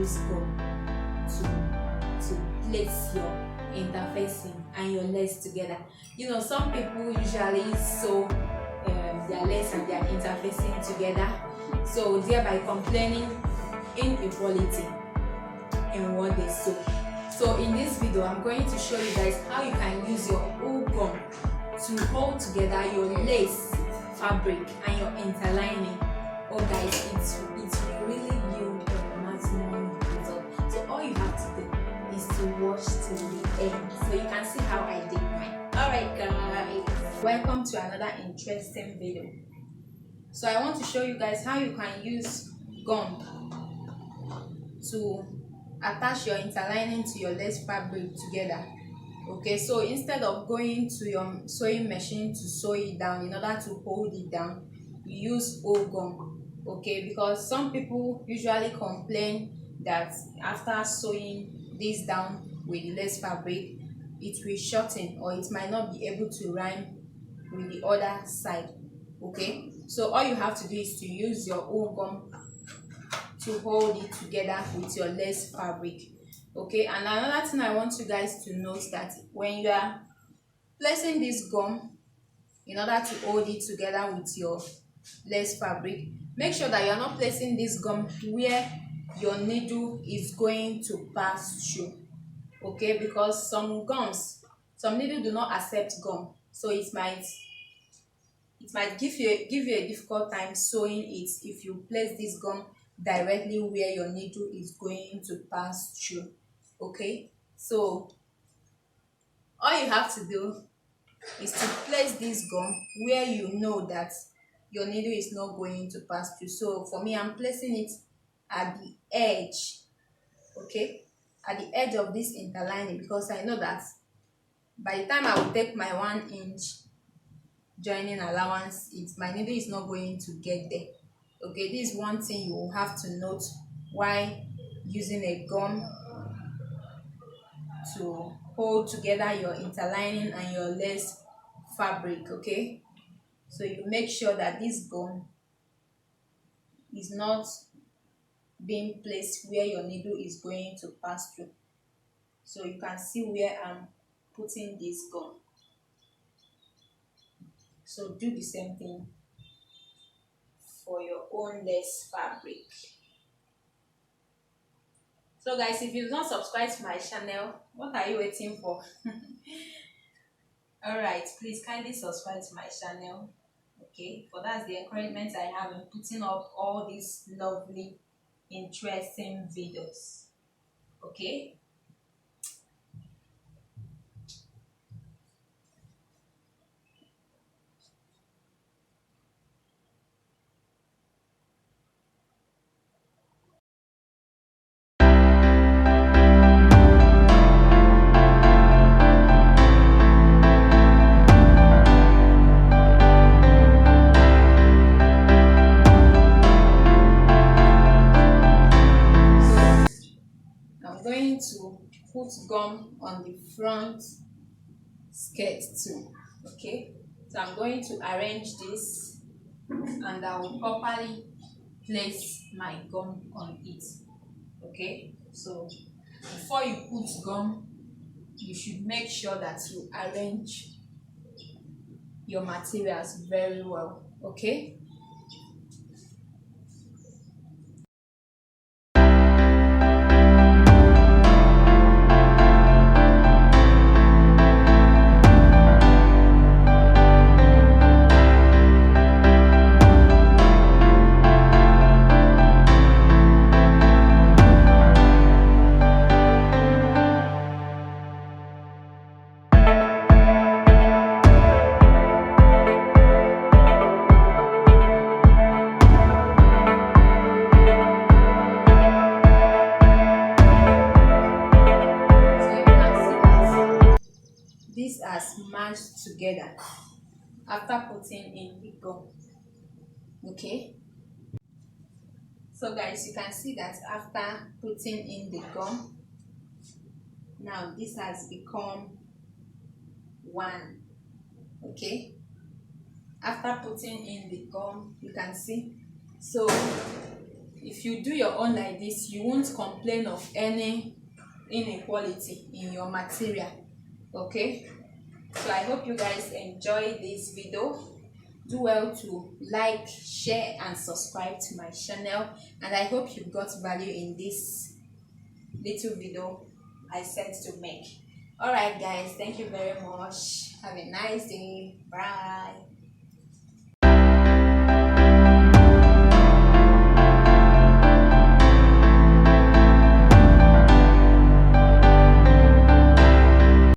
use gum to place your interfacing and your legs together. You know, some people usually sew their legs and their interfacing together, so thereby complaining inequality in what they sew. So in this video, I'm going to show you guys how you can use your old gum to hold together your lace fabric and your interlining. Oh guys, it will really yield a maximum result. So all you have to do is to watch till the end, so you can see how I did mine. Alright guys, welcome to another interesting video. So I want to show you guys how you can use gum to attach your interlining to your lace fabric together. Okay, so instead of going to your sewing machine to sew it down, in order to hold it down, you use old gum. Okay, because some people usually complain that after sewing this down with the lace fabric, it will shorten or it might not be able to rhyme with the other side. Okay, so all you have to do is to use your old gum to hold it together with your lace fabric. Okay, and another thing I want you guys to note that when you are placing this gum in order to hold it together with your lace fabric, make sure that you are not placing this gum where your needle is going to pass through. Okay, because some needles do not accept gum, so it might give you a difficult time sewing it if you place this gum directly where your needle is going to pass through. Okay, so all you have to do is to place this gum where you know that your needle is not going to pass through. So for me, I'm placing it at the edge. Okay, at the edge of this interlining, because I know that by the time I will take my 1 inch joining allowance, my needle is not going to get there. Okay, this is one thing you will have to note while using a gum to hold together your interlining and your lace fabric. Okay, so you make sure that this gum is not being placed where your needle is going to pass through. So you can see where I'm putting this gum. So do the same thing for your own lace fabric. So guys, if you've not subscribed to my channel, what are you waiting for? Alright, please kindly subscribe to my channel. Okay, for that's the encouragement I have in putting up all these lovely, interesting videos. Okay, to put gum on the front skirt too. Okay, so I'm going to arrange this and I will properly place my gum on it. Okay, so before you put gum, you should make sure that you arrange your materials very well. Okay, this has matched together after putting in the gum. Okay, so guys, you can see that after putting in the gum, now this has become one. Okay, after putting in the gum, you can see, so if you do your own like this, you won't complain of any inequality in your material. Okay, so I hope you guys enjoy this video. Do well to like, share and subscribe to my channel, and I hope you got value in this little video I set to make. All right guys, thank you very much. Have a nice day. Bye.